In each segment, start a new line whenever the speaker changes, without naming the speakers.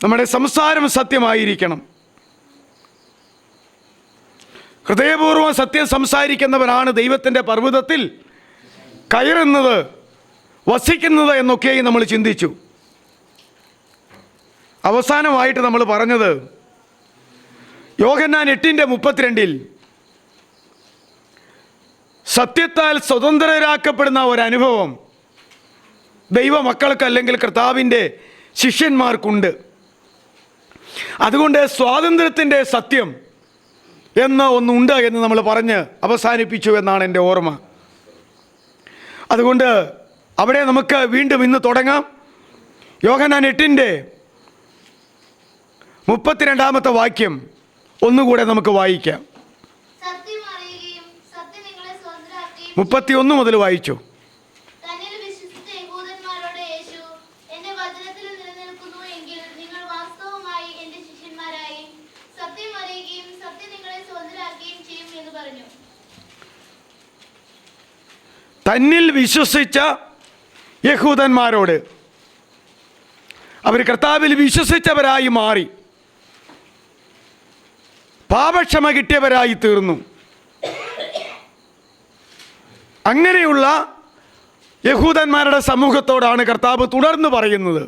നമ്മുടെ സംസാരം സത്യമായിരിക്കണം. ഹൃദയപൂർവ്വം സത്യം സംസാരിക്കുന്നവരാണ് ദൈവത്തിൻ്റെ പർവ്വതത്തിൽ കയറുന്നത്, വസിക്കുന്നത് എന്നൊക്കെയും നമ്മൾ ചിന്തിച്ചു. അവസാനമായിട്ട് നമ്മൾ പറഞ്ഞത് യോഹന്നാൻ 8:32 സത്യത്താൽ സ്വതന്ത്രരാക്കപ്പെടുന്ന ഒരനുഭവം ദൈവമക്കൾക്ക് അല്ലെങ്കിൽ കർത്താവിൻ്റെ ശിഷ്യന്മാർക്കുണ്ട്. അതുകൊണ്ട് സ്വാതന്ത്ര്യത്തിൻ്റെ സത്യം എന്ന് ഒന്നുണ്ട് എന്ന് നമ്മൾ പറഞ്ഞ് അവസാനിപ്പിച്ചു എന്നാണ് എൻ്റെ ഓർമ്മ. അതുകൊണ്ട് അവിടെ നമുക്ക് വീണ്ടും ഇന്ന് തുടങ്ങാം. യോഹന്നാൻ 8:32 വാക്യം ഒന്നുകൂടെ നമുക്ക് വായിക്കാം. 31 മുതൽ വായിച്ചു. തന്നിൽ വിശ്വസിച്ച യഹൂദന്മാരോട്, അവർ കർത്താവിൽ വിശ്വസിച്ചവരായി മാറി, പാപക്ഷമ കിട്ടിയവരായി തീർന്നു. അങ്ങനെയുള്ള യഹൂദന്മാരുടെ സമൂഹത്തോടാണ് കർത്താവ് തുടർന്ന് പറയുന്നത്,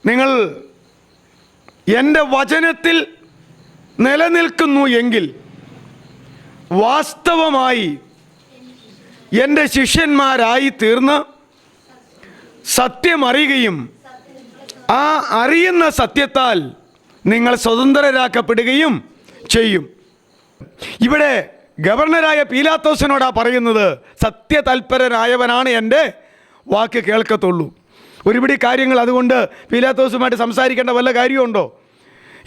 നിങ്ങൾ എൻ്റെ വചനത്തിൽ നിലനിൽക്കുന്നു എങ്കിൽ വാസ്തവമായി എൻ്റെ ശിഷ്യന്മാരായി തീർന്ന് സത്യം അറിയുകയും ആ അറിയുന്ന സത്യത്താൽ നിങ്ങൾ സ്വതന്ത്രരാക്കപ്പെടുകയും ചെയ്യും. ഇവിടെ ഗവർണറായ പീലാത്തോസിനോടാ പറയുന്നത്, സത്യതൽപരനായവനാണ് എൻ്റെ വാക്ക് കേൾക്കത്തുള്ളൂ. ഒരുപിടി കാര്യങ്ങൾ അതുകൊണ്ട് പീലാത്തോസുമായിട്ട് സംസാരിക്കേണ്ട വല്ല കാര്യമുണ്ടോ?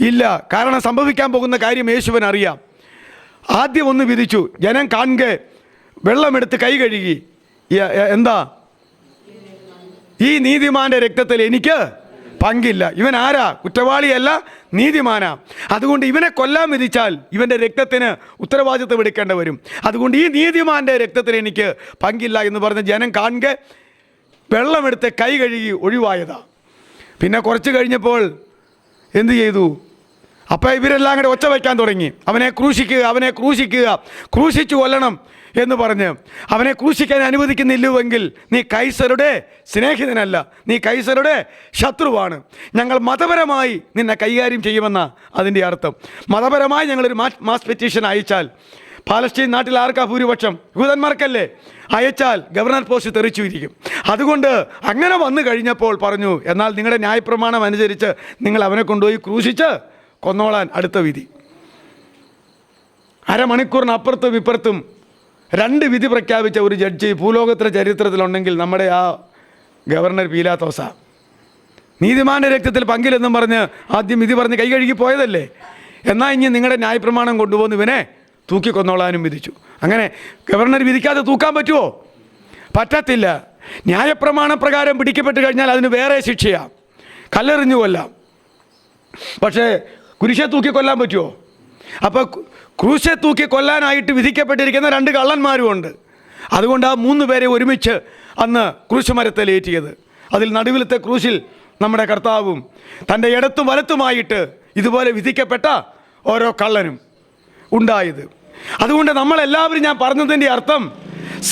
ഇല്ല. കാരണം സംഭവിക്കാൻ പോകുന്ന കാര്യം യേശുവിന് അറിയാം. ആദ്യം ഒന്ന് വിധിച്ചു, ജനം കാണുക വെള്ളമെടുത്ത് കൈ കഴുകി, എന്താ ഈ നീതിമാന്റെ രക്തത്തിൽ എനിക്ക് പങ്കില്ല. ഇവൻ ആരാ? കുറ്റവാളിയല്ല, നീതിമാനാ. അതുകൊണ്ട് ഇവനെ കൊല്ലാൻ വിധിച്ചാൽ ഇവൻ്റെ രക്തത്തിന് ഉത്തരവാദിത്വം എടുക്കേണ്ടി വരും. അതുകൊണ്ട് ഈ നീതിമാന്റെ രക്തത്തിന് എനിക്ക് പങ്കില്ല എന്ന് പറഞ്ഞ് ജനം കാണുക വെള്ളമെടുത്ത് കൈ കഴുകി ഒഴിവായതാ. പിന്നെ കുറച്ച് കഴിഞ്ഞപ്പോൾ എന്തു ചെയ്തു? അപ്പോൾ ഇവരെല്ലാം കൂടെ ഒച്ച വയ്ക്കാൻ തുടങ്ങി, അവനെ ക്രൂശിക്കുക, അവനെ ക്രൂശിക്കുക, ക്രൂശിച്ചു കൊല്ലണം എന്ന് പറഞ്ഞ്. അവനെ ക്രൂശിക്കാൻ അനുവദിക്കുന്നില്ലുവെങ്കിൽ നീ കൈസരുടെ സ്നേഹിതനല്ല, നീ കൈസരുടെ ശത്രുവാണ്. ഞങ്ങൾ മതപരമായി നിന്നെ കൈകാര്യം ചെയ്യുമെന്ന അതിൻ്റെ അർത്ഥം. മതപരമായി ഞങ്ങളൊരു മാസ് പെറ്റീഷൻ അയച്ചാൽ, പാലസ്തീൻ നാട്ടിൽ ആർക്കാ ഭൂരിപക്ഷം? യഹൂദന്മാർക്കല്ലേ? അയച്ചാൽ ഗവർണർ പോസ്റ്റ് തെറിച്ചുയിരിക്കും. അതുകൊണ്ട് അങ്ങനെ വന്നു കഴിഞ്ഞപ്പോൾ പറഞ്ഞു, എന്നാൽ നിങ്ങളുടെ ന്യായപ്രമാണം അനുസരിച്ച് നിങ്ങൾ അവനെ കൊണ്ടുപോയി ക്രൂശിച്ച് കൊന്നോളാൻ അടുത്ത വിധി. അരമണിക്കൂറിന് അപ്പുറത്തും ഇപ്പുറത്തും 2 വിധി പ്രഖ്യാപിച്ച ഒരു ജഡ്ജി ഭൂലോകത്തിലെ ചരിത്രത്തിലുണ്ടെങ്കിൽ നമ്മുടെ ആ ഗവർണർ പീലാത്തോസാ. നീതിമാന്റെ രക്തത്തിൽ പങ്കിലെന്നും പറഞ്ഞ് ആദ്യം വിധി പറഞ്ഞ് കൈ കഴുകി പോയതല്ലേ. എന്നാൽ ഇനി നിങ്ങളുടെ ന്യായപ്രമാണം കൊണ്ടുപോകുന്ന ഇവനെ തൂക്കിക്കൊന്നോളാനും വിധിച്ചു. അങ്ങനെ ഗവർണർ വിധിക്കാതെ തൂക്കാൻ പറ്റുമോ? പറ്റത്തില്ല. ന്യായപ്രമാണ പ്രകാരം പിടിക്കപ്പെട്ട് കഴിഞ്ഞാൽ അതിന് വേറെ ശിക്ഷയാണ്, കല്ലെറിഞ്ഞു കൊല്ലാം. പക്ഷേ കുരിശെ തൂക്കി കൊല്ലാൻ പറ്റുമോ? അപ്പോൾ ക്രൂശെ തൂക്കി കൊല്ലാനായിട്ട് വിധിക്കപ്പെട്ടിരിക്കുന്ന 2 കള്ളന്മാരുമുണ്ട്. അതുകൊണ്ട് ആ 3 പേരെ ഒരുമിച്ച് അന്ന് ക്രൂശ് മരത്തിലേറ്റിയത്. അതിൽ നടുവിലത്തെ ക്രൂശിൽ നമ്മുടെ കർത്താവും തൻ്റെ ഇടത്തും വലത്തുമായിട്ട് ഇതുപോലെ വിധിക്കപ്പെട്ട ഓരോ കള്ളനും ഉണ്ടായത്. അതുകൊണ്ട് നമ്മളെല്ലാവരും, ഞാൻ പറഞ്ഞതിൻ്റെ അർത്ഥം,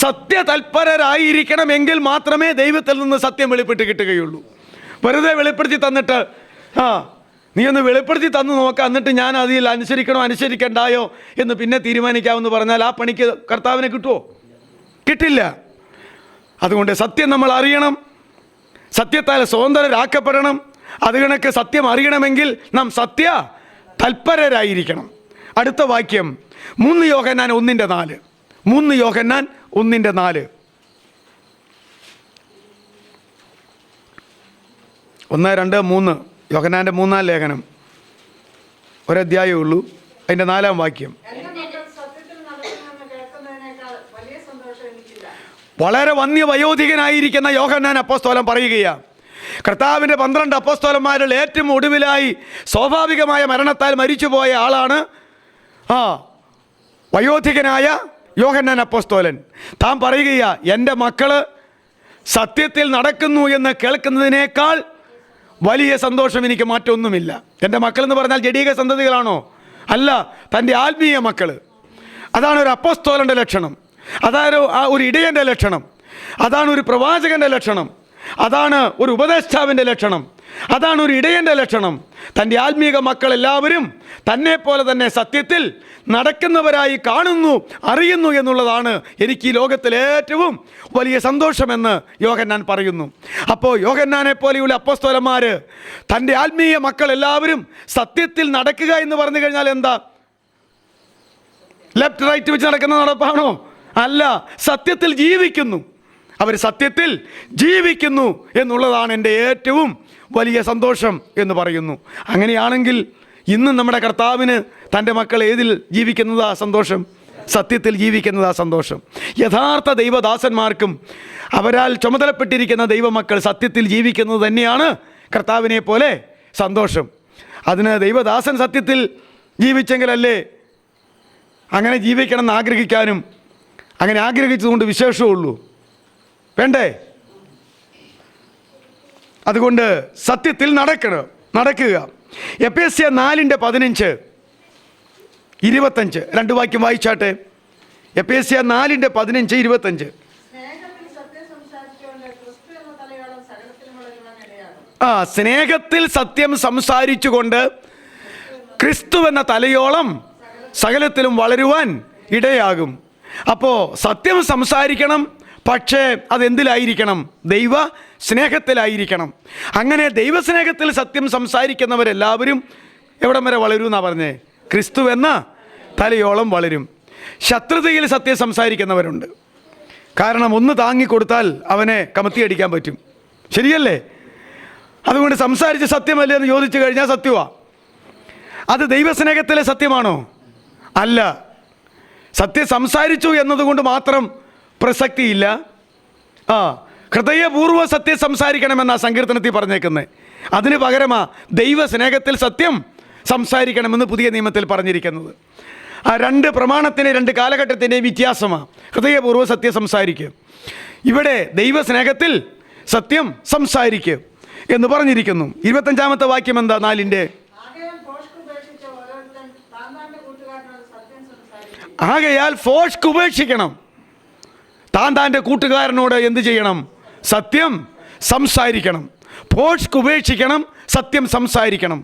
സത്യതൽപരരായിരിക്കണമെങ്കിൽ മാത്രമേ ദൈവത്തിൽ നിന്ന് സത്യം വെളിപ്പെട്ട് കിട്ടുകയുള്ളൂ. വെറുതെ വെളിപ്പെടുത്തി തന്നിട്ട് നീ ഒന്ന് വെളിപ്പെടുത്തി തന്നു നോക്കാം, എന്നിട്ട് ഞാൻ അതിൽ അനുസരിക്കണോ അനുസരിക്കണ്ടായോ എന്ന് പിന്നെ തീരുമാനിക്കാമെന്ന് പറഞ്ഞാൽ ആ പണിക്ക് കർത്താവിനെ കിട്ടുമോ? കിട്ടില്ല. അതുകൊണ്ട് സത്യം നമ്മൾ അറിയണം, സത്യത്താൽ സ്വതന്ത്രരാക്കപ്പെടണം. അത് കണക്ക് സത്യം അറിയണമെങ്കിൽ നാം സത്യ തൽപരരായിരിക്കണം. അടുത്ത വാക്യം 3 യോഹന്നാൻ 1:4. 3 യോഹന്നാൻ 1:4. 1, 2, 3 യോഹന്നാൻ്റെ 3-ാം ലേഖനം, ഒരധ്യായമേ ഉള്ളൂ, അതിൻ്റെ 4-ാം വാക്യം. വളരെ വന്യവയോധികനായിരിക്കുന്ന യോഹന്നാൻ അപ്പോസ്തലൻ പറയുകയാണ്, കർത്താവിൻ്റെ 12 അപ്പോസ്തലന്മാരിൽ ഏറ്റവും ഒടുവിലായി സ്വാഭാവികമായ മരണത്താൽ മരിച്ചുപോയ ആളാണ് വയോധികനായ യോഹന്നാൻ അപ്പോസ്തലൻ. താൻ പറയുകയാ, എൻ്റെ മക്കള് സത്യത്തിൽ നടക്കുന്നു എന്ന് കേൾക്കുന്നതിനേക്കാൾ വലിയ സന്തോഷം, എനിക്ക് മാറ്റമൊന്നുമില്ല. എൻ്റെ മക്കളെന്ന് പറഞ്ഞാൽ ജഡീക സന്തതികളാണോ? അല്ല, തൻ്റെ ആത്മീയ മക്കൾ. അതാണ് ഒരു അപ്പോസ്തലൻ്റെ ലക്ഷണം, അതാണ് ഒരു ഇടയൻ്റെ ലക്ഷണം, അതാണ് ഒരു പ്രവാചകൻ്റെ ലക്ഷണം, അതാണ് ഒരു ഉപദേഷ്ടാവിൻ്റെ ലക്ഷണം, അതാണ് ഒരു ഇടയൻ്റെ ലക്ഷണം. തൻ്റെ ആത്മീക മക്കൾ എല്ലാവരും തന്നെ പോലെ തന്നെ സത്യത്തിൽ നടക്കുന്നവരായി കാണുന്നു, അറിയുന്നു എന്നുള്ളതാണ് എനിക്ക് ഈ ലോകത്തിൽ ഏറ്റവും വലിയ സന്തോഷമെന്ന് യോഹന്നാൻ പറയുന്നു. അപ്പോൾ യോഹന്നാനെ പോലെയുള്ള അപ്പോസ്തലന്മാർ തൻ്റെ ആത്മീയ മക്കൾ എല്ലാവരും സത്യത്തിൽ നടക്കുക എന്ന് പറഞ്ഞു കഴിഞ്ഞാൽ എന്താ? ലെഫ്റ്റ് റൈറ്റ് വെച്ച് നടക്കുന്ന നടപ്പാണോ? അല്ല, സത്യത്തിൽ ജീവിക്കുന്നു. അവർ സത്യത്തിൽ ജീവിക്കുന്നു എന്നുള്ളതാണ് എൻ്റെ ഏറ്റവും വലിയ സന്തോഷം എന്ന് പറയുന്നു. അങ്ങനെയാണെങ്കിൽ ഇന്ന് നമ്മുടെ കർത്താവിന് തൻ്റെ മക്കൾ ഏതിൽ ജീവിക്കുന്നതാ സന്തോഷം? സത്യത്തിൽ ജീവിക്കുന്നതാ സന്തോഷം. യഥാർത്ഥ ദൈവദാസന്മാർക്കും അവരാൽ ചുമതലപ്പെട്ടിരിക്കുന്ന ദൈവമക്കൾ സത്യത്തിൽ ജീവിക്കുന്നത് തന്നെയാണ് കർത്താവിനെ പോലെ സന്തോഷം. അതിന് ദൈവദാസൻ സത്യത്തിൽ ജീവിച്ചെങ്കിലല്ലേ അങ്ങനെ ജീവിക്കണം എന്ന് ആഗ്രഹിക്കാനും അങ്ങനെ ആഗ്രഹിച്ചതുകൊണ്ട് വിശേഷമുള്ളൂ, വേണ്ടേ? അതുകൊണ്ട് സത്യത്തിൽ നടക്കുക. എഫേസ്യർ 4:15-25 രണ്ട് വാക്യം വായിച്ചാട്ടെ. എഫേസ്യർ 4:15-25. സ്നേഹത്തിൽ സത്യം സംസാരിച്ചുകൊണ്ട് ക്രിസ്തു എന്ന തലയോളം സകലത്തിലും വളരുവാൻ ഇടയാകും. അപ്പോൾ സത്യം സംസാരിക്കണം, പക്ഷേ അതെന്തിലായിരിക്കണം? ദൈവ സ്നേഹത്തിലായിരിക്കണം. അങ്ങനെ ദൈവസ്നേഹത്തിൽ സത്യം സംസാരിക്കുന്നവരെല്ലാവരും എവിടം വരെ വളരും എന്നാണ് പറഞ്ഞേ? ക്രിസ്തു എന്ന തലയോളം വളരും. ശത്രുതയിൽ സത്യം സംസാരിക്കുന്നവരുണ്ട്. കാരണം ഒന്ന് താങ്ങിക്കൊടുത്താൽ അവനെ കമത്തിയടിക്കാൻ പറ്റും, ശരിയല്ലേ? അതുകൊണ്ട് സംസാരിച്ച് സത്യമല്ലേ എന്ന് ചോദിച്ചു കഴിഞ്ഞാൽ സത്യമാണ്. അത് ദൈവസ്നേഹത്തിലെ സത്യമാണോ? അല്ല. സത്യം സംസാരിച്ചു എന്നതുകൊണ്ട് മാത്രം പ്രസക്തിയില്ല. ഹൃദയപൂർവ്വ സത്യം സംസാരിക്കണമെന്നാ സങ്കീർത്തനത്തിൽ പറഞ്ഞേക്കുന്നത്. അതിന് പകരമാ ദൈവസ്നേഹത്തിൽ സത്യം സംസാരിക്കണമെന്ന് പുതിയ നിയമത്തിൽ പറഞ്ഞിരിക്കുന്നത്. ആ രണ്ട് പ്രമാണത്തിന് രണ്ട് കാലഘട്ടത്തിൻ്റെയും വ്യത്യാസമാണ്. ഹൃദയപൂർവ്വ സത്യം സംസാരിക്കുക, ഇവിടെ ദൈവസ്നേഹത്തിൽ സത്യം സംസാരിക്കുക എന്ന് പറഞ്ഞിരിക്കുന്നു. 25-ാമത്തെ വാക്യം എന്താ? 4-ന്റെ ആകയാൽ ഫോഷ്ക്ക് ഉപേക്ഷിക്കണം. താൻ്റെ കൂട്ടുകാരനോട് എന്ത് ചെയ്യണം? സത്യം സംസാരിക്കണം. ഫോഷ്ക്ക് ഉപേക്ഷിക്കണം, സത്യം സംസാരിക്കണം.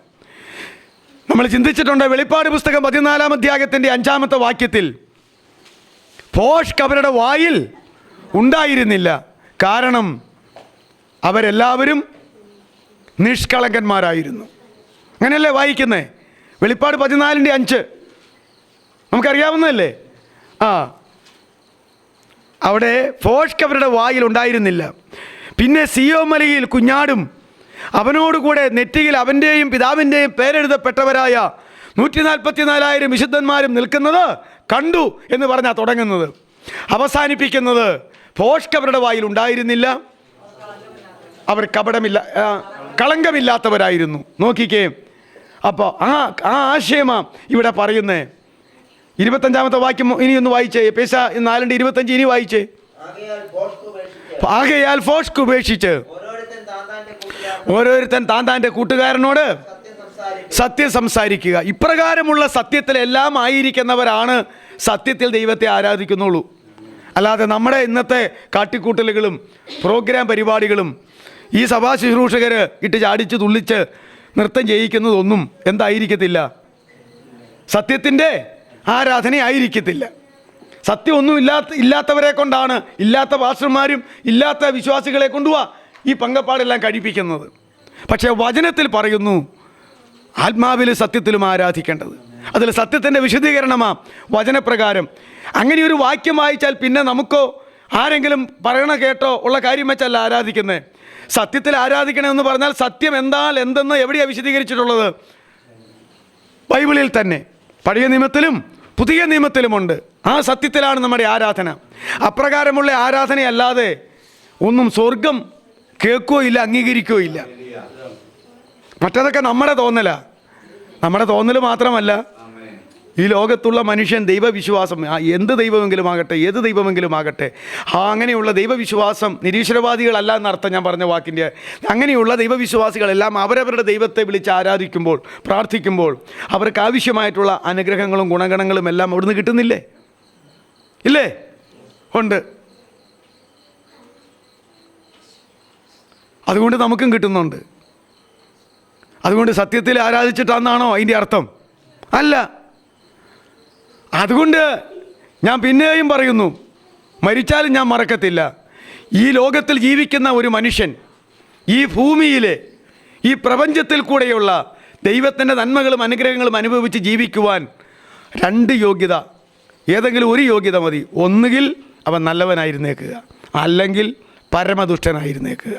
നമ്മൾ ചിന്തിച്ചിട്ടുണ്ട്, വെളിപ്പാട് പുസ്തകം 14-ാം അധ്യായത്തിൻ്റെ 5-ാമത്തെ വാക്യത്തിൽ ഫോഷ്ക്ക് അവരുടെ വായിൽ ഉണ്ടായിരുന്നില്ല. കാരണം അവരെല്ലാവരും നിഷ്കളങ്കന്മാരായിരുന്നു. അങ്ങനെയല്ലേ വായിക്കുന്നേ? വെളിപ്പാട് 14-5 നമുക്കറിയാവുന്നതല്ലേ? അവിടെ ഫോഷ്ക്ക് അവരുടെ വായിൽ ഉണ്ടായിരുന്നില്ല. പിന്നെ സിയോൻ മലയിൽ കുഞ്ഞാടും അവനോടുകൂടെ നെറ്റിയിൽ അവൻ്റെയും പിതാവിൻ്റെയും പേരെഴുതപ്പെട്ടവരായ 144,000 വിശുദ്ധന്മാരും നിൽക്കുന്നത് കണ്ടു എന്ന് പറഞ്ഞാൽ തുടങ്ങുന്നത്. അവസാനിപ്പിക്കുന്നത് ഫോഷ്ക്ക് അവരുടെ വായിൽ ഉണ്ടായിരുന്നില്ല, അവർ കളങ്കമില്ലാത്തവരായിരുന്നു. നോക്കിക്കേ, അപ്പോൾ ആ ആശയമാണ് ഇവിടെ പറയുന്നേ. 25-ാമത്തെ വാക്യം ഇനി ഒന്ന് വായിച്ചേ. എഫേസ്യർ 4:25 ഇനി വായിച്ചേ. ആകയാൽ ഫോഷ്ക്ക് ഉപേക്ഷിച്ച് ഓരോരുത്തൻ താൻ്റെ കൂട്ടുകാരനോട് സത്യം സംസാരിക്കുക. ഇപ്രകാരമുള്ള സത്യത്തിലെല്ലാം ആയിരിക്കുന്നവരാണ് സത്യത്തിൽ ദൈവത്തെ ആരാധിക്കുന്നുള്ളൂ. അല്ലാതെ നമ്മുടെ ഇന്നത്തെ കാട്ടിക്കൂട്ടലുകളും പ്രോഗ്രാം പരിപാടികളും ഈ സഭാ ശുശ്രൂഷകർ ഇട്ട് ചാടിച്ച് തുള്ളിച്ച് നൃത്തം ചെയ്യിക്കുന്നതൊന്നും എന്തായിരിക്കത്തില്ല? സത്യത്തിൻ്റെ ആരാധനയായിരിക്കത്തില്ല. സത്യമൊന്നും ഇല്ലാത്തവരെ കൊണ്ടാണ്, ഇല്ലാത്ത പാസ്റ്റർമാരും ഇല്ലാത്ത വിശ്വാസികളെ കൊണ്ടുവാ ഈ പങ്കപ്പാടെല്ലാം കഴിപ്പിക്കുന്നത്. പക്ഷേ വചനത്തിൽ പറയുന്നു ആത്മാവിൽ സത്യത്തിലും ആരാധിക്കേണ്ടത്. അതിൽ സത്യത്തിൻ്റെ വിശദീകരണമാണ് വചനപ്രകാരം. അങ്ങനെ ഒരു വാക്യം വായിച്ചാൽ പിന്നെ നമുക്കോ ആരെങ്കിലും പറയണ കേട്ടോ ഉള്ള കാര്യം വെച്ചല്ല ആരാധിക്കുന്നത്. സത്യത്തിൽ ആരാധിക്കണമെന്ന് പറഞ്ഞാൽ സത്യം എന്തെന്ന് എവിടെയാണ് വിശദീകരിച്ചിട്ടുള്ളത്? ബൈബിളിൽ തന്നെ. പഴയ നിയമത്തിലും പുതിയ നിയമത്തിലുമുണ്ട്. ആ സത്യത്തിലാണ് നമ്മുടെ ആരാധന. അപ്രകാരമുള്ള ആരാധനയല്ലാതെ ഒന്നും സ്വർഗം കേൾക്കുകയോ ഇല്ല, അംഗീകരിക്കുകയോ ഇല്ല. മറ്റതൊക്കെ നമ്മുടെ തോന്നൽ മാത്രമല്ല, ഈ ലോകത്തുള്ള മനുഷ്യൻ ദൈവവിശ്വാസം, എന്ത് ദൈവമെങ്കിലും ആകട്ടെ, ഏത് ദൈവമെങ്കിലും ആകട്ടെ, അങ്ങനെയുള്ള ദൈവവിശ്വാസം, നിരീശ്വരവാദികളല്ല എന്നർത്ഥം ഞാൻ പറഞ്ഞ വാക്കിൻ്റെ, അങ്ങനെയുള്ള ദൈവവിശ്വാസികളെല്ലാം അവരവരുടെ ദൈവത്തെ വിളിച്ച് ആരാധിക്കുമ്പോൾ, പ്രാർത്ഥിക്കുമ്പോൾ അവർക്ക് ആവശ്യമായിട്ടുള്ള അനുഗ്രഹങ്ങളും ഗുണഗണങ്ങളും എല്ലാം അവിടുന്ന് കിട്ടുന്നില്ലേ? ഇല്ലേ? ഉണ്ട്. അതുകൊണ്ട് നമുക്കും കിട്ടുന്നുണ്ട്. അതുകൊണ്ട് സത്യത്തിൽ ആരാധിച്ചിട്ടാണെന്നാണോ അതിൻ്റെ അർത്ഥം? അല്ല. അതുകൊണ്ട് ഞാൻ പിന്നെയും പറയുന്നു, മരിച്ചാലും ഞാൻ മറക്കത്തില്ല, ഈ ലോകത്തിൽ ജീവിക്കുന്ന ഒരു മനുഷ്യൻ ഈ ഭൂമിയിലെ ഈ പ്രപഞ്ചത്തിൽ കൂടെയുള്ള ദൈവത്തിൻ്റെ നന്മകളും അനുഗ്രഹങ്ങളും അനുഭവിച്ച് ജീവിക്കുവാൻ രണ്ട് യോഗ്യത, ഏതെങ്കിലും ഒരു യോഗ്യത മതി. ഒന്നുകിൽ അവൻ നല്ലവനായിരുന്നേക്കുക, അല്ലെങ്കിൽ പരമദുഷ്ടനായിരുന്നേക്കുക.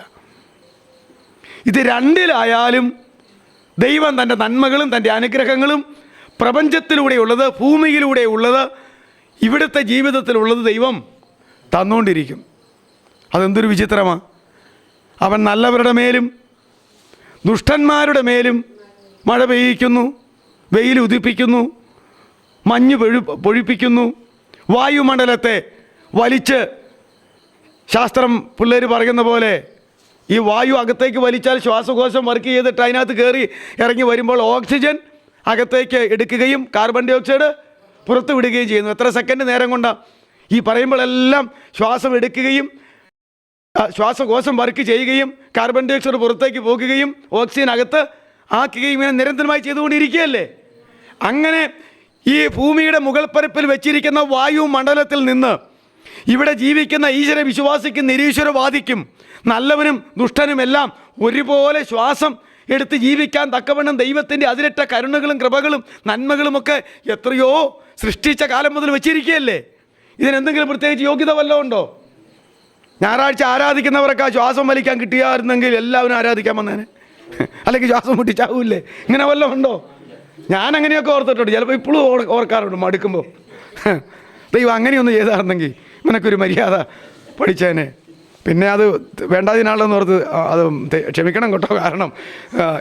ഇത് രണ്ടിലായാലും ദൈവം തൻ്റെ നന്മകളും തൻ്റെ അനുഗ്രഹങ്ങളും പ്രപഞ്ചത്തിലൂടെയുള്ളത്, ഭൂമിയിലൂടെയുള്ളത്, ഇവിടുത്തെ ജീവിതത്തിലുള്ളത് ദൈവം തന്നുകൊണ്ടിരിക്കും. അതെന്തൊരു വിചിത്രമാണ്! അവൻ നല്ലവരുടെ മേലും ദുഷ്ടന്മാരുടെ മേലും മഴ പെയ്യിക്കുന്നു, വെയിൽ ഉദിപ്പിക്കുന്നു, മഞ്ഞ് പൊഴിപ്പിക്കുന്നു, വായുമണ്ഡലത്തെ വലിച്ച്, ശാസ്ത്രം പിള്ളേർ പറയുന്ന പോലെ ഈ വായു അകത്തേക്ക് വലിച്ചാൽ ശ്വാസകോശം വർക്ക് ചെയ്തിട്ട് അതിനകത്ത് കയറി ഇറങ്ങി വരുമ്പോൾ ഓക്സിജൻ അകത്തേക്ക് എടുക്കുകയും കാർബൺ ഡൈ ഓക്സൈഡ് പുറത്ത് വിടുകയും ചെയ്യുന്നു. എത്ര സെക്കൻഡ് നേരം കൊണ്ടാണ് ഈ പറയുമ്പോഴെല്ലാം ശ്വാസം എടുക്കുകയും ശ്വാസകോശം വർക്ക് ചെയ്യുകയും കാർബൺ ഡൈ ഓക്സൈഡ് പുറത്തേക്ക് പോകുകയും ഓക്സിജൻ അകത്ത് ആക്കുകയും ഇങ്ങനെ നിരന്തരമായി ചെയ്തുകൊണ്ടിരിക്കുകയല്ലേ? അങ്ങനെ ഈ ഭൂമിയുടെ മുകൾപ്പരപ്പിൽ വെച്ചിരിക്കുന്ന വായുമണ്ഡലത്തിൽ നിന്ന് ഇവിടെ ജീവിക്കുന്ന ഈശ്വര വിശ്വാസിക്കും നിരീശ്വരവാദിക്കും നല്ലവനും ദുഷ്ടനുമെല്ലാം ഒരുപോലെ ശ്വാസം എടുത്ത് ജീവിക്കാൻ തക്കവണ്ണം ദൈവത്തിൻ്റെ അതിരറ്റ കരുണകളും കൃപകളും നന്മകളുമൊക്കെ എത്രയോ സൃഷ്ടിച്ച കാലം മുതൽ വെച്ചിരിക്കുകയല്ലേ? ഇതിനെന്തെങ്കിലും പ്രത്യേകിച്ച് യോഗ്യത വല്ലതും ഉണ്ടോ? ഞായറാഴ്ച ആരാധിക്കുന്നവരൊക്കെ ആ ശ്വാസം വലിക്കാൻ കിട്ടിയായിരുന്നെങ്കിൽ എല്ലാവരും ആരാധിക്കാൻ വന്നേനെ, അല്ലെങ്കിൽ ശ്വാസം മുട്ടിച്ചാവൂല്ലേ? ഇങ്ങനെ വല്ലതും ഉണ്ടോ? ഞാൻ അങ്ങനെയൊക്കെ ഓർത്തിട്ടുണ്ട്, ചിലപ്പോൾ ഇപ്പോഴും ഓർക്കാറുണ്ട് മടുക്കുമ്പോൾ. ദൈവം അങ്ങനെയൊന്നും ചെയ്തായിരുന്നെങ്കിൽ നിനക്കൊരു മര്യാദ പഠിച്ചേനെ. പിന്നെ അത് വേണ്ടാതിനാളെന്ന് ഓർത്ത് അത് ക്ഷമിക്കണം കേട്ടോ, കാരണം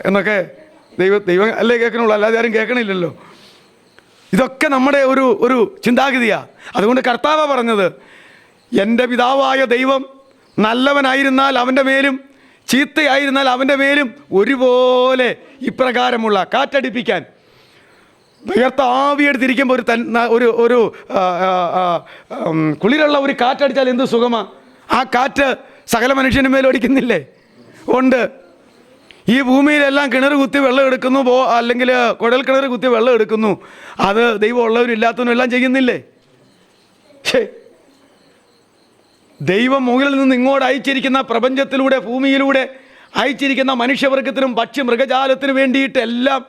എന്നൊക്കെ ദൈവം അല്ലേ കേൾക്കണുള്ളൂ, അല്ലാതെ ആരും കേൾക്കണില്ലല്ലോ. ഇതൊക്കെ നമ്മുടെ ഒരു ചിന്താഗതിയാണ്. അതുകൊണ്ട് കർത്താവ് പറഞ്ഞത്, എൻ്റെ പിതാവായ ദൈവം നല്ലവനായിരുന്നാൽ അവൻ്റെ മേലും ചീത്തയായിരുന്നാൽ അവൻ്റെ മേലും ഒരുപോലെ ഇപ്രകാരമുള്ള കാറ്റടിപ്പിക്കാൻ, വിയർത്ത ആവിയെടുത്തിരിക്കുമ്പോൾ ഒരു കുളിരുള്ള ഒരു കാറ്റടിച്ചാൽ എന്ത് സുഖമാണ്! ആ കാറ്റ് സകല മനുഷ്യൻ്റെ മേലും അടിക്കുന്നില്ലേ? ഉണ്ട്. ഈ ഭൂമിയിലെല്ലാം കിണർ കുത്തി വെള്ളം എടുക്കുന്നു, അല്ലെങ്കിൽ കുഴൽ കിണർ കുത്തി വെള്ളം എടുക്കുന്നു. അത് ദൈവം ഉള്ളവരും ഇല്ലാത്തവനും എല്ലാം ചെയ്യുന്നില്ലേ? ദൈവം മുകളിൽ നിന്ന് ഇങ്ങോട്ട് അയച്ചിരിക്കുന്ന പ്രപഞ്ചത്തിലൂടെ, ഭൂമിയിലൂടെ അയച്ചിരിക്കുന്ന മനുഷ്യവർഗത്തിനും പക്ഷി മൃഗജാലത്തിനും വേണ്ടിയിട്ട് എല്ലാം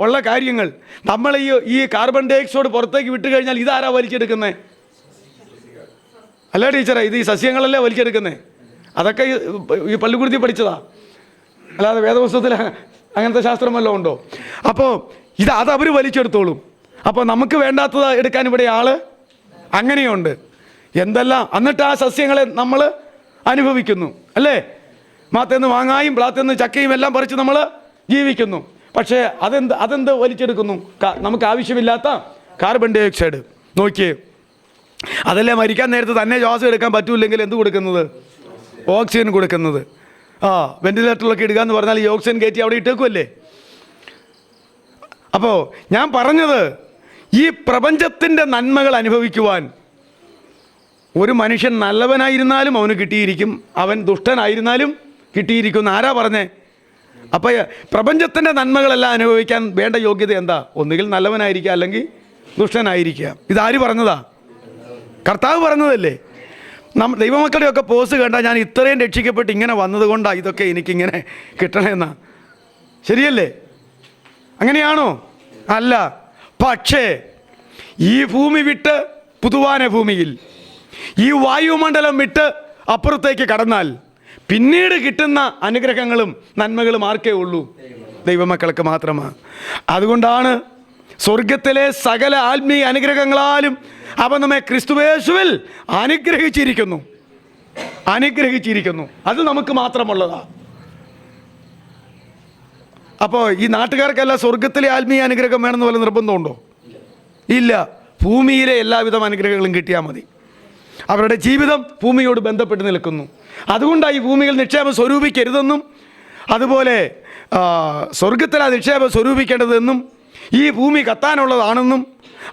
ഉള്ള കാര്യങ്ങൾ നമ്മൾ ഈ കാർബൺ ഡൈ ഓക്സൈഡ് പുറത്തേക്ക് വിട്ട് കഴിഞ്ഞാൽ ഇതാരാ വലിച്ചെടുക്കുന്നത്? അല്ല ടീച്ചറെ, ഇത് ഈ സസ്യങ്ങളല്ലേ വലിച്ചെടുക്കുന്നത്? അതൊക്കെ ഈ പള്ളിക്കുടുത്തി പഠിച്ചതാ, അല്ലാതെ വേദപുസ്തകത്തിൽ അങ്ങനത്തെ ശാസ്ത്രം വല്ലതും ഉണ്ടോ? അപ്പോൾ അത് അവർ വലിച്ചെടുത്തോളും. അപ്പോൾ നമുക്ക് വേണ്ടാത്തത് എടുക്കാൻ ഇവിടെ ആള് അങ്ങനെയുണ്ട്. എന്തെല്ലാം എന്നിട്ട് ആ സസ്യങ്ങളെ നമ്മൾ അനുഭവിക്കുന്നു അല്ലേ? മാത്തേന്ന് മാങ്ങായും പ്ലാത്തേന്ന് ചക്കയും എല്ലാം പറിച്ച് നമ്മൾ ജീവിക്കുന്നു. പക്ഷേ അതെന്ത് വലിച്ചെടുക്കുന്നു? നമുക്ക് ആവശ്യമില്ലാത്ത കാർബൺ ഡൈ ഓക്സൈഡ്. നോക്കിയേ, അതല്ലേ മരിക്കാൻ നേരത്ത് തന്നെ ശ്വാസം എടുക്കാൻ പറ്റൂല്ലെങ്കിൽ എന്ത് കൊടുക്കുന്നത്? ഓക്സിജൻ കൊടുക്കുന്നത്. വെന്റിലേറ്ററിലൊക്കെ ഇടുക എന്ന് പറഞ്ഞാൽ ഈ ഓക്സിജൻ കയറ്റി അവിടെ ഇട്ടേക്കുമല്ലേ? അപ്പോൾ ഞാൻ പറഞ്ഞത്, ഈ പ്രപഞ്ചത്തിൻ്റെ നന്മകൾ അനുഭവിക്കുവാൻ ഒരു മനുഷ്യൻ നല്ലവനായിരുന്നാലും അവന് കിട്ടിയിരിക്കും, അവൻ ദുഷ്ടനായിരുന്നാലും കിട്ടിയിരിക്കും. ആരാ പറഞ്ഞേ? അപ്പോൾ പ്രപഞ്ചത്തിൻ്റെ നന്മകളെല്ലാം അനുഭവിക്കാൻ വേണ്ട യോഗ്യത എന്താ? ഒന്നുകിൽ നല്ലവനായിരിക്കുക, അല്ലെങ്കിൽ ദുഷ്ടനായിരിക്കുക. ഇതാര് പറഞ്ഞതാ? കർത്താവ് പറഞ്ഞതല്ലേ. ദൈവമക്കളുടെയൊക്കെ പോസ്റ്റ് കണ്ടാൽ ഞാൻ ഇത്രയും രക്ഷിക്കപ്പെട്ട് ഇങ്ങനെ വന്നതുകൊണ്ടാണ് ഇതൊക്കെ എനിക്കിങ്ങനെ കിട്ടണമെന്നാ. ശരിയല്ലേ? അങ്ങനെയാണോ? അല്ല. പക്ഷേ ഈ ഭൂമി വിട്ട് പുതുവാന ഭൂമിയിൽ, ഈ വായുമണ്ഡലം വിട്ട് അപ്പുറത്തേക്ക് കടന്നാൽ പിന്നീട് കിട്ടുന്ന അനുഗ്രഹങ്ങളും നന്മകളും ആർക്കേ ഉള്ളൂ? ദൈവമക്കൾക്ക് മാത്രമാണ്. അതുകൊണ്ടാണ് സ്വർഗത്തിലെ സകല ആത്മീയ അനുഗ്രഹങ്ങളാലും അവൻ നമ്മെ ക്രിസ്തുയേശുവിൽ അനുഗ്രഹിച്ചിരിക്കുന്നു. അത് നമുക്ക് മാത്രമുള്ളതാ. അപ്പോൾ ഈ നാട്ടുകാർക്കെല്ലാം സ്വർഗത്തിലെ ആത്മീയ അനുഗ്രഹം വേണമെന്ന് വല്ല നിർബന്ധമുണ്ടോ? ഇല്ല. ഭൂമിയിലെ എല്ലാവിധ അനുഗ്രഹങ്ങളും കിട്ടിയാൽ മതി. അവരുടെ ജീവിതം ഭൂമിയോട് ബന്ധപ്പെട്ട് നിൽക്കുന്നു. അതുകൊണ്ടാണ് ഈ ഭൂമിയിൽ നിക്ഷേപം സ്വരൂപിക്കരുതെന്നും അതുപോലെ സ്വർഗത്തിൽ ആ നിക്ഷേപം സ്വരൂപിക്കേണ്ടതെന്നും ഈ ഭൂമി കത്താനുള്ളതാണെന്നും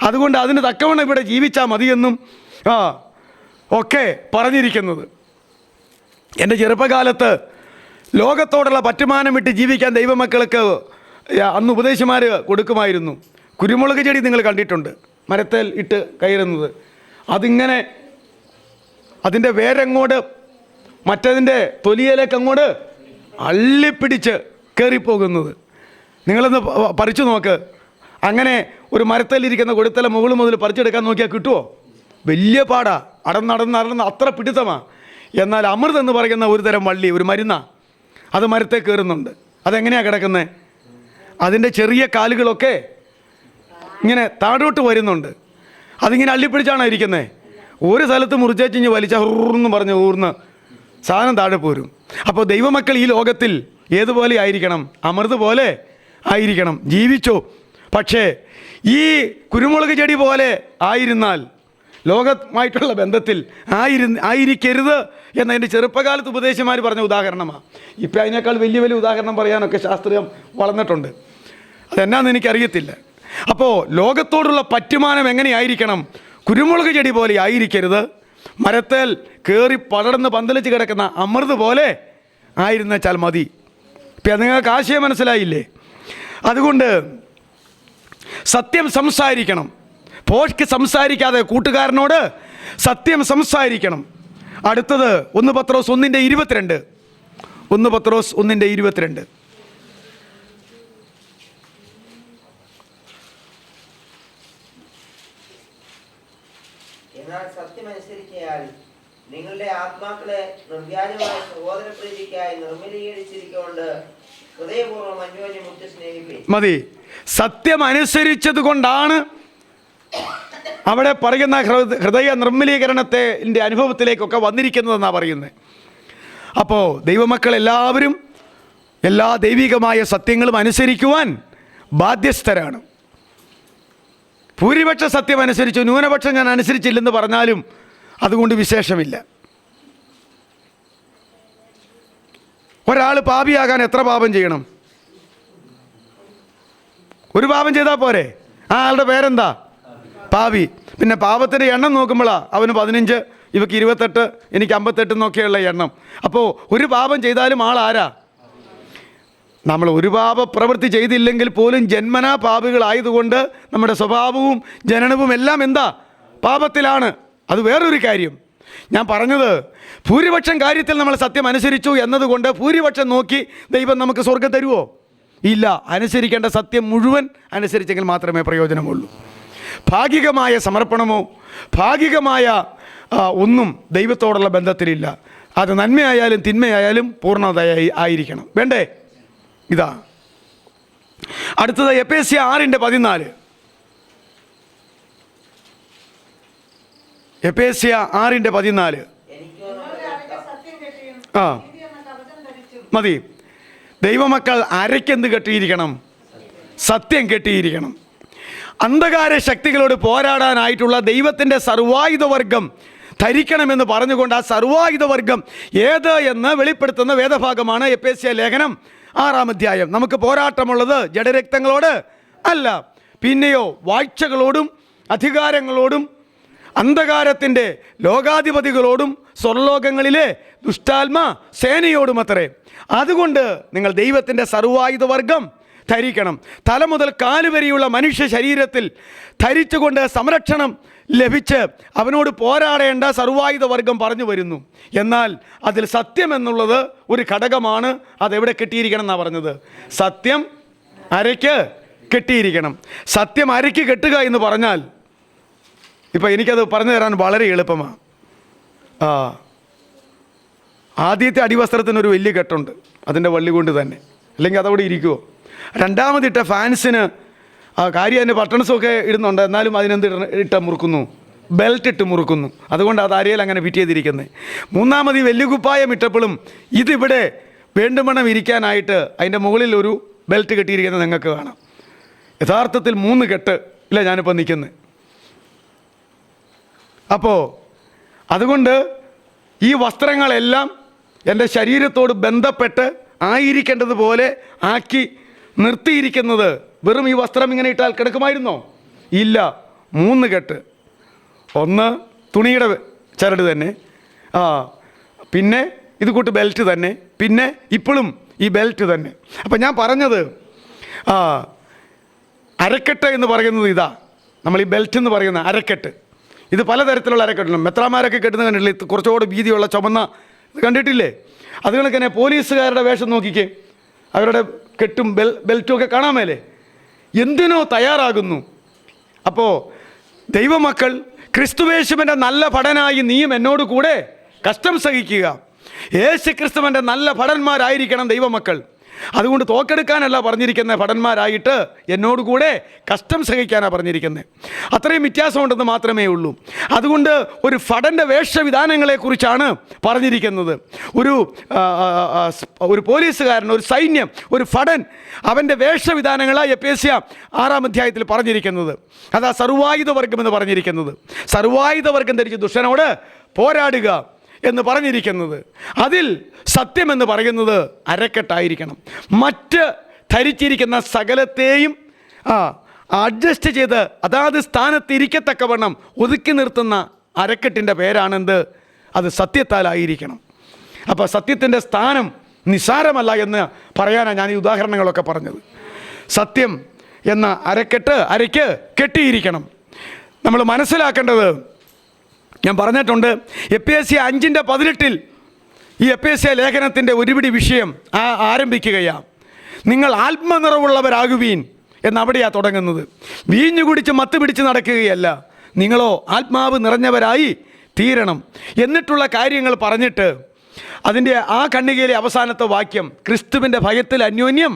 അതുകൊണ്ട് അതിന് തക്കവണ്ണം ഇവിടെ ജീവിച്ചാൽ മതിയെന്നും ഒക്കെ പറഞ്ഞിരിക്കുന്നത്. എൻ്റെ ചെറുപ്പകാലത്ത് ലോകത്തോടുള്ള പറ്റുമാനം വിട്ട് ജീവിക്കാൻ ദൈവമക്കൾക്ക് അന്ന് ഉപദേശിമാർ കൊടുക്കുമായിരുന്നു. കുരുമുളക് ചെടി നിങ്ങൾ കണ്ടിട്ടുണ്ട്, മരത്തേൽ ഇട്ട് കയറുന്നത്. അതിങ്ങനെ അതിൻ്റെ വേരങ്ങോട്ട് മറ്റതിൻ്റെ തൊലിയിലേക്ക് അങ്ങോട്ട് അള്ളിപ്പിടിച്ച് കയറിപ്പോകുന്നത്. നിങ്ങളൊന്ന് പറിച്ചു നോക്ക്. അങ്ങനെ ഒരു മരത്തേലിരിക്കുന്ന കൊടുത്തല മുകളിൽ മുതൽ പറിച്ചെടുക്കാൻ നോക്കിയാൽ കിട്ടുമോ? വലിയ പാടാ. നടന്ന് അത്ര പിടുത്തമാണ്. എന്നാൽ അമൃത് എന്ന് പറയുന്ന ഒരു തരം വള്ളി, ഒരു മരുന്നാ, അത് മരത്തെ കയറുന്നുണ്ട്. അതെങ്ങനെയാണ് കിടക്കുന്നത്? അതിൻ്റെ ചെറിയ കാലുകളൊക്കെ ഇങ്ങനെ താഴോട്ട് വരുന്നുണ്ട്. അതിങ്ങനെ അള്ളിപ്പിടിച്ചാണ് ഇരിക്കുന്നത്. ഒരു സ്ഥലത്ത് മുറിച്ചേച്ചിഞ്ഞ് വലിച്ച ഹുറെന്ന് പറഞ്ഞ് ഊർന്ന് സാധനം താഴെ പോരും. അപ്പോൾ ദൈവമക്കൾ ഈ ലോകത്തിൽ ഏതുപോലെ ആയിരിക്കണം? അമൃത് പോലെ ആയിരിക്കണം. ജീവിച്ചോ. പക്ഷേ ഈ കുരുമുളക് ചെടി പോലെ ആയിരുന്നാൽ ലോകമായിട്ടുള്ള ബന്ധത്തിൽ ആയിരിക്കരുത് എന്നതിൻ്റെ ചെറുപ്പകാലത്ത് ഉപദേശിമാർ പറഞ്ഞ ഉദാഹരണമാണ്. ഇപ്പം അതിനേക്കാൾ വലിയ വലിയ ഉദാഹരണം പറയാനൊക്കെ ശാസ്ത്രീയം വളർന്നിട്ടുണ്ട്. അതെന്നാന്ന് എനിക്കറിയത്തില്ല. അപ്പോൾ ലോകത്തോടുള്ള പറ്റുമാനം എങ്ങനെയായിരിക്കണം? കുരുമുളക് ചെടി പോലെ ആയിരിക്കരുത്. മരത്തേൽ കയറി പടർന്ന് പന്തലിച്ച് കിടക്കുന്ന അമൃത് പോലെ ആയിരുന്നെച്ചാൽ മതി. ഇപ്പം നിങ്ങൾക്ക് ആശയം മനസ്സിലായില്ലേ? അതുകൊണ്ട് സത്യം സംസാരിക്കണം. പോഷ്ക്ക് സംസാരിക്കാതെ കൂട്ടുകാരനോട് സത്യം സംസാരിക്കണം. അടുത്തത് 1 പത്രോസ് 1:22. 1 പത്രോസ് 1:22.
എന്നാൽ സത്യമനുസരിക്കയാൽ നിങ്ങളുടെ ആത്മാക്കളെ നിർവ്യാജമായ സഹോദരപ്രീതിക്കായി നിർമ്മലീകരിച്ചിരിക്കൊണ്ട് ഹൃദയപൂർവ്വം അന്യോന്യം മുറ്റ് സ്നേഹിപ്പിൻ.
മതി. സത്യം അനുസരിച്ചത് കൊണ്ടാണ് അവിടെ പറയുന്ന ഹൃദയ നിർമ്മലീകരണത്തിൻ്റെ അനുഭവത്തിലേക്കൊക്കെ വന്നിരിക്കുന്നതെന്നാണ് പറയുന്നത്. അപ്പോൾ ദൈവമക്കൾ എല്ലാവരും എല്ലാ ദൈവികമായ സത്യങ്ങളും അനുസരിക്കുവാൻ ബാധ്യസ്ഥരാണ്. ഭൂരിപക്ഷ സത്യം അനുസരിച്ചു, ന്യൂനപക്ഷം ഞാൻ അനുസരിച്ചില്ലെന്ന് പറഞ്ഞാലും അതുകൊണ്ട് വിശേഷമില്ല. ഒരാൾ പാപിയാകാൻ എത്ര പാപം ചെയ്യണം? ഒരു പാപം ചെയ്താൽ പോരെ? ആ ആളുടെ പേരെന്താ? പാപി. പിന്നെ പാപത്തിൻ്റെ എണ്ണം നോക്കുമ്പോഴാണ് അവന് 15, ഇവക്ക് 28, എനിക്ക് 58 എന്നൊക്കെയുള്ള എണ്ണം. അപ്പോൾ ഒരു പാപം ചെയ്താലും ആളാരാ? നമ്മൾ ഒരു പാപ പ്രവൃത്തി ചെയ്തില്ലെങ്കിൽ പോലും ജന്മനാ പാപികളായതുകൊണ്ട് നമ്മുടെ സ്വഭാവവും ജനനവും എല്ലാം എന്താ? പാപത്തിലാണ്. അത് വേറൊരു കാര്യം. ഞാൻ പറഞ്ഞത് ഭൂരിപക്ഷം കാര്യത്തിൽ നമ്മൾ സത്യം അനുസരിച്ചു എന്നതുകൊണ്ട് ഭൂരിപക്ഷം നോക്കി ദൈവം നമുക്ക് സ്വർഗം തരുമോ? ഇല്ല. അനുസരിക്കേണ്ട സത്യം മുഴുവൻ അനുസരിച്ചെങ്കിൽ മാത്രമേ പ്രയോജനമുള്ളൂ. ഭാഗികമായ സമർപ്പണമോ ഭാഗികമായ ഒന്നും ദൈവത്തോടുള്ള ബന്ധത്തിലില്ല. അത് നന്മയായാലും തിന്മയായാലും പൂർണ്ണതയായി ആയിരിക്കണം. വേണ്ടേ? ഇതാ അടുത്തത് എഫേസ്യ 6:14. എഫേസ്യ 6:14. മതി. ദൈവമക്കൾ അരയ്ക്കെന്ത് കെട്ടിയിരിക്കണം? സത്യം കെട്ടിയിരിക്കണം. അന്ധകാര ശക്തികളോട് പോരാടാനായിട്ടുള്ള ദൈവത്തിൻ്റെ സർവായുധവർഗം ധരിക്കണമെന്ന് പറഞ്ഞുകൊണ്ട് ആ സർവായുധവർഗം ഏത് എന്ന് വെളിപ്പെടുത്തുന്ന വേദഭാഗമാണ് എഫേസ്യ ലേഖനം 6-ാം അധ്യായം. നമുക്ക് പോരാട്ടമുള്ളത് ജഡരക്തങ്ങളോട് അല്ല, പിന്നെയോ വാഴ്ചകളോടും അധികാരങ്ങളോടും അന്ധകാരത്തിൻ്റെ ലോകാധിപതികളോടും സ്വർലോകങ്ങളിലെ ദുഷ്ടാത്മ സേനയോടുമത്രേ. അതുകൊണ്ട് നിങ്ങൾ ദൈവത്തിൻ്റെ സർവായുധവർഗം ധരിക്കണം. തല മുതൽ കാല് വരെയുള്ള മനുഷ്യ ശരീരത്തിൽ ധരിച്ചുകൊണ്ട് സംരക്ഷണം ലഭിച്ച് അവനോട് പോരാടേണ്ട സർവായുധവർഗം പറഞ്ഞു വരുന്നു. എന്നാൽ അതിൽ സത്യം എന്നുള്ളത് ഒരു ഘടകമാണ്. അതെവിടെ കെട്ടിയിരിക്കണം എന്നാണ് പറഞ്ഞത്? സത്യം അരയ്ക്ക് കെട്ടിയിരിക്കണം. സത്യം അരയ്ക്ക് കെട്ടുക എന്ന് പറഞ്ഞാൽ ഇപ്പം എനിക്കത് പറഞ്ഞു തരാൻ വളരെ എളുപ്പമാണ്. ആദ്യത്തെ അടിവസ്ത്രത്തിനൊരു വലിയ കെട്ടുണ്ട്, അതിൻ്റെ വള്ളി കൊണ്ട് തന്നെ, അല്ലെങ്കിൽ അതവിടെ ഇരിക്കുമോ? രണ്ടാമതിട്ട ഫാൻസിന് കാര്യം അതിൻ്റെ ബട്ടൺസൊക്കെ ഇടുന്നുണ്ട്, എന്നാലും അതിനെന്ത് ഇട്ട് മുറുക്കുന്നു? ബെൽറ്റ് ഇട്ട് മുറുക്കുന്നു. അതുകൊണ്ട് അത് അരയിൽ അങ്ങനെ ഫിറ്റ് ചെയ്തിരിക്കുന്നത്. മൂന്നാമത് ഈ വലിയ കുപ്പായം ഇട്ടപ്പോഴും ഇതിവിടെ വേണ്ടുമണം ഇരിക്കാനായിട്ട് അതിൻ്റെ മുകളിൽ ഒരു ബെൽറ്റ് കെട്ടിയിരിക്കുന്നത് നിങ്ങൾക്ക് കാണാം. യഥാർത്ഥത്തിൽ 3 കെട്ട് ഇല്ല ഞാനിപ്പോൾ നിൽക്കുന്നത്. അപ്പോൾ അതുകൊണ്ട് ഈ വസ്ത്രങ്ങളെല്ലാം എൻ്റെ ശരീരത്തോട് ബന്ധപ്പെട്ട് ആയിരിക്കേണ്ടതുപോലെ ആക്കി നിർത്തിയിരിക്കുന്നത്. വെറും ഈ വസ്ത്രം ഇങ്ങനെ ഇട്ടാൽ കിടക്കുമായിരുന്നോ? ഇല്ല. 3 കെട്ട്. ഒന്ന് തുണിയുടെ ചരട് തന്നെ, പിന്നെ ഇത് കൂട്ട് ബെൽറ്റ് തന്നെ, പിന്നെ ഇപ്പോഴും ഈ ബെൽറ്റ് തന്നെ. അപ്പം ഞാൻ പറഞ്ഞത് അരക്കെട്ട് എന്ന് പറയുന്നത് ഇതാ. നമ്മൾ ഈ ബെൽറ്റ് എന്ന് പറയുന്ന അരക്കെട്ട്, ഇത് പലതരത്തിലുള്ള അരക്കെട്ടുണ്ട്. മെത്രാമാരൊക്കെ കെട്ടുന്ന കണ്ടിട്ടില്ലേ? കുറച്ചുകൂടെ വീതിയുള്ള ചുമന്ന ഇത് കണ്ടിട്ടില്ലേ? അതുകൊണ്ട് തന്നെ പോലീസുകാരുടെ വേഷം നോക്കിക്കേ, അവരുടെ കെട്ടും ബെൽറ്റും ഒക്കെ കാണാൻ മേലേ. എന്തിനോ തയ്യാറാകുന്നു. അപ്പോൾ ദൈവമക്കൾ, ക്രിസ്തുവേശുവിൻ്റെ നല്ല ഭടനായി നീയും എന്നോട് കൂടെ കഷ്ടം സഹിക്കുക. യേശു ക്രിസ്തുവിൻ്റെ നല്ല ഭടന്മാരായിരിക്കണം ദൈവമക്കൾ. അതുകൊണ്ട് തോക്കെടുക്കാനല്ല പറഞ്ഞിരിക്കുന്നത്, ഭടന്മാരായിട്ട് എന്നോടുകൂടെ കഷ്ടം സഹിക്കാനാണ് പറഞ്ഞിരിക്കുന്നത്. അത്രയും വ്യത്യാസമുണ്ടെന്ന് മാത്രമേ ഉള്ളൂ. അതുകൊണ്ട് ഒരു ഭടൻ്റെ വേഷവിധാനങ്ങളെക്കുറിച്ചാണ് പറഞ്ഞിരിക്കുന്നത്. ഒരു പോലീസുകാരൻ, ഒരു സൈന്യം, ഒരു ഭടൻ, അവൻ്റെ വേഷവിധാനങ്ങളാണ് എഫേസ്യ 6-ാം അധ്യായത്തിൽ പറഞ്ഞിരിക്കുന്നത്. അതാ സർവായുധവർഗം എന്ന് പറഞ്ഞിരിക്കുന്നത്. സർവായുധവർഗം ധരിച്ച് ദുഷ്ടനോട് പോരാടുക എന്ന് പറഞ്ഞിരിക്കുന്നത്. അതിൽ സത്യമെന്ന് പറയുന്നത് അരക്കെട്ടായിരിക്കണം. മറ്റ് ധരിച്ചിരിക്കുന്ന സകലത്തെയും അഡ്ജസ്റ്റ് ചെയ്ത് അതാത് സ്ഥാനത്ത് ഇരിക്കത്തക്കവണ്ണം ഒതുക്കി നിർത്തുന്ന അരക്കെട്ടിൻ്റെ പേരാണെന്ത്? അത് സത്യത്താലായിരിക്കണം. അപ്പോൾ സത്യത്തിൻ്റെ സ്ഥാനം നിസ്സാരമല്ല എന്ന് പറയാനാണ് ഞാൻ ഈ ഉദാഹരണങ്ങളൊക്കെ പറഞ്ഞത്. സത്യം എന്ന അരയ്ക്ക് കെട്ടിയിരിക്കണം. നമ്മൾ മനസ്സിലാക്കേണ്ടത്, ഞാൻ പറഞ്ഞിട്ടുണ്ട്, എഫേസ്യ 5:18 ഈ എഫേസ്യ ലേഖനത്തിൻ്റെ ഒരുപിടി വിഷയം ആരംഭിക്കുകയാണ്. നിങ്ങൾ ആത്മനിറവുള്ളവരാകുവീൻ എന്നവിടെയാണ് തുടങ്ങുന്നത്. വീഞ്ഞു കുടിച്ച് മത്ത് പിടിച്ച് നടക്കുകയല്ല, നിങ്ങളോ ആത്മാവ് നിറഞ്ഞവരായി തീരണം എന്നിട്ടുള്ള കാര്യങ്ങൾ പറഞ്ഞിട്ട് അതിൻ്റെ ആ ഖണ്ഡികയിലെ അവസാനത്തെ വാക്യം, ക്രിസ്തുവിൻ്റെ ഭയത്തിൽ അന്യോന്യം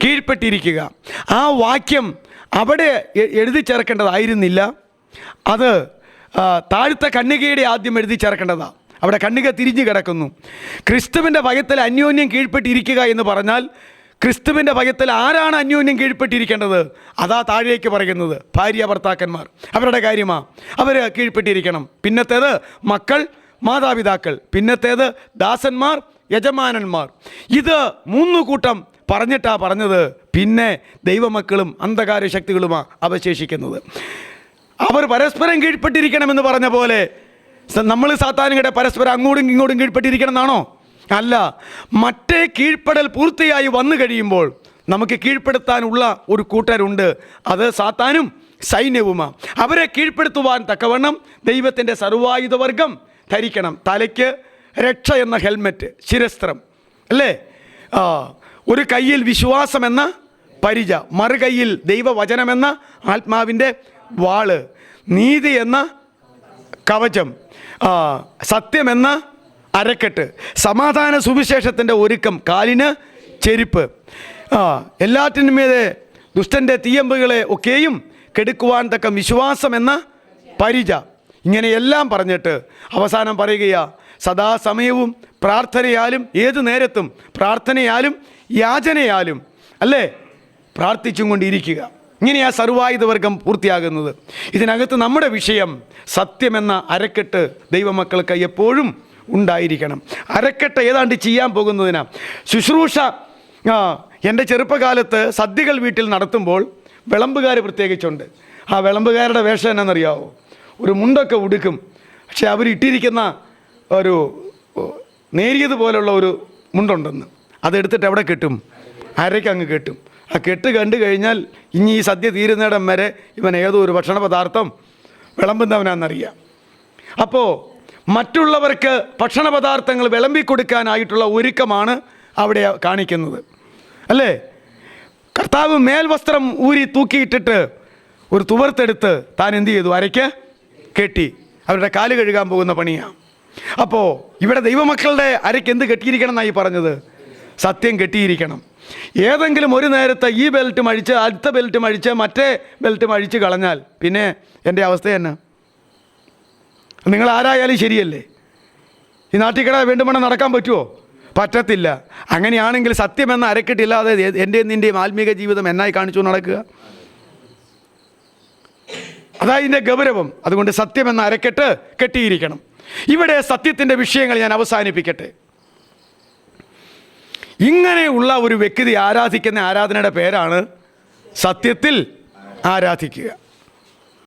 കീഴ്പ്പെട്ടിരിക്കുക. ആ വാക്യം അവിടെ എഴുതി ചേർക്കേണ്ടതായിരുന്നില്ല. അത് താഴത്തെ കണ്ണികയുടെ ആദ്യം എഴുതി ചേർക്കേണ്ടതാണ്. അവിടെ കണ്ണിക തിരിഞ്ഞു കിടക്കുന്നു. ക്രിസ്തുവിൻ്റെ ഭയത്തിൽ അന്യോന്യം കീഴ്പ്പെട്ടിരിക്കുക എന്ന് പറഞ്ഞാൽ ക്രിസ്തുവിൻ്റെ ഭയത്തിൽ ആരാണ് അന്യോന്യം കീഴ്പ്പെട്ടിരിക്കേണ്ടത്? അതാ താഴേക്ക് പറയുന്നത്. ഭാര്യ ഭർത്താക്കന്മാർ, അവരുടെ കാര്യമാണ്, അവർ കീഴ്പ്പെട്ടിരിക്കണം. പിന്നത്തേത് മക്കൾ, മാതാപിതാക്കൾ. പിന്നത്തേത് ദാസന്മാർ, യജമാനന്മാർ. ഇത് 3 കൂട്ടം പറഞ്ഞിട്ടാണ് പറഞ്ഞത്. പിന്നെ ദൈവമക്കളും അന്ധകാര ശക്തികളുമാണ് അവശേഷിക്കുന്നത്. അവർ പരസ്പരം കീഴ്പ്പെട്ടിരിക്കണമെന്ന് പറഞ്ഞ പോലെ നമ്മൾ സാത്താനുകളുടെ പരസ്പരം അങ്ങോട്ടും ഇങ്ങോട്ടും കീഴ്പ്പെട്ടിരിക്കണം എന്നാണോ? അല്ല. മറ്റേ കീഴ്പ്പെടൽ പൂർത്തിയായി വന്നു കഴിയുമ്പോൾ നമുക്ക് കീഴ്പ്പെടുത്താനുള്ള ഒരു കൂട്ടരുണ്ട്. അത് സാത്താനും സൈന്യവുമാണ്. അവരെ കീഴ്പ്പെടുത്തുവാൻ തക്കവണ്ണം ദൈവത്തിൻ്റെ സർവായുധവർഗം ധരിക്കണം. തലയ്ക്ക് രക്ഷ എന്ന ഹെൽമെറ്റ്, ശിരസ്ത്രം അല്ലേ? ഒരു കയ്യിൽ വിശ്വാസം എന്ന പരിച, മറുകൈയിൽ ദൈവവചനമെന്ന ആത്മാവിൻ്റെ വാള്, നീതി എന്ന കവചം, സത്യമെന്ന അരക്കെട്ട്, സമാധാന സുവിശേഷത്തിൻ്റെ ഒരുക്കം, കാലിന് ചെരുപ്പ്, എല്ലാറ്റിനും മീതെ ദുഷ്ടൻ്റെ തീയമ്പുകളെ ഒക്കെയും കെടുക്കുവാൻ തക്ക വിശ്വാസം എന്ന പരിച. ഇങ്ങനെയെല്ലാം പറഞ്ഞിട്ട് അവസാനം പറയുകയാ, സദാസമയവും പ്രാർത്ഥനയാലും, ഏതു നേരത്തും പ്രാർത്ഥനയാലും യാചനയാലും അല്ലേ പ്രാർത്ഥിച്ചും കൊണ്ടിരിക്കുക. ഇങ്ങനെയാ സർവായുധവർഗം പൂർത്തിയാകുന്നത്. ഇതിനകത്ത് നമ്മുടെ വിഷയം സത്യമെന്ന അരക്കെട്ട് ദൈവമക്കൾക്ക് എപ്പോഴും ഉണ്ടായിരിക്കണം. അരക്കെട്ട് ഏതാണ്ട് ചെയ്യാൻ പോകുന്നതിനാ ശുശ്രൂഷ. എൻ്റെ ചെറുപ്പകാലത്ത് സദ്യകൾ വീട്ടിൽ നടത്തുമ്പോൾ വിളമ്പുകാർ പ്രത്യേകിച്ചുണ്ട്. ആ വിളമ്പുകാരുടെ വേഷം എന്നാണെന്നറിയാവോ? ഒരു മുണ്ടൊക്കെ ഉടുക്കും. പക്ഷെ അവർ ഇട്ടിരിക്കുന്ന ഒരു നേരിയതുപോലുള്ള ഒരു മുണ്ടുണ്ടെന്ന്, അതെടുത്തിട്ട് എവിടെ കെട്ടും? അരയ്ക്ക് അങ്ങ് കെട്ടും. ആ കെട്ട് കണ്ടു കഴിഞ്ഞാൽ ഇനി ഈ സദ്യ തീരുന്നിടം വരെ ഇവൻ ഏതോ ഒരു ഭക്ഷണ പദാർത്ഥം വിളമ്പുന്നവനാണെന്നറിയാം. അപ്പോൾ മറ്റുള്ളവർക്ക് ഭക്ഷണ പദാർത്ഥങ്ങൾ വിളമ്പിക്കൊടുക്കാനായിട്ടുള്ള ഒരുക്കമാണ് അവിടെ കാണിക്കുന്നത് അല്ലേ? കർത്താവ് മേൽവസ്ത്രം ഊരി തൂക്കിയിട്ടിട്ട് ഒരു തുവർത്തെടുത്ത് താൻ എന്ത് ചെയ്തു? അരയ്ക്ക് കെട്ടി. അവരുടെ കാല് കഴുകാൻ പോകുന്ന പണിയാണ്. അപ്പോൾ ഇവിടെ ദൈവമക്കളുടെ അരയ്ക്ക് എന്ത് കെട്ടിയിരിക്കണം എന്നായി പറഞ്ഞത്? സത്യം കെട്ടിയിരിക്കണം. ഏതെങ്കിലും ഒരു നേരത്തെ ഈ ബെൽറ്റും അഴിച്ച് അടുത്ത ബെൽറ്റും അഴിച്ച് മറ്റേ ബെൽറ്റും അഴിച്ച് കളഞ്ഞാൽ പിന്നെ എൻ്റെ അവസ്ഥ തന്നെ. നിങ്ങൾ ആരായാലും ശരിയല്ലേ? ഈ നാട്ടിക്കട വേണ്ടുമെണ്ണം നടക്കാൻ പറ്റുമോ? പറ്റത്തില്ല. അങ്ങനെയാണെങ്കിൽ സത്യമെന്ന അരക്കെട്ടില്ലാതെ എൻ്റെയും നിൻ്റെയും ആത്മീക ജീവിതം എന്നായി കാണിച്ചു നടക്കുക? അതാ ഇതിൻ്റെ ഗൗരവം. അതുകൊണ്ട് സത്യം എന്ന അരക്കെട്ട് കെട്ടിയിരിക്കണം. ഇവിടെ സത്യത്തിൻ്റെ വിഷയങ്ങൾ ഞാൻ അവസാനിപ്പിക്കട്ടെ. ഇങ്ങനെയുള്ള ഒരു വ്യക്തി ആരാധിക്കുന്ന ആരാധനയുടെ പേരാണ് സത്യത്തിൽ ആരാധിക്കുക.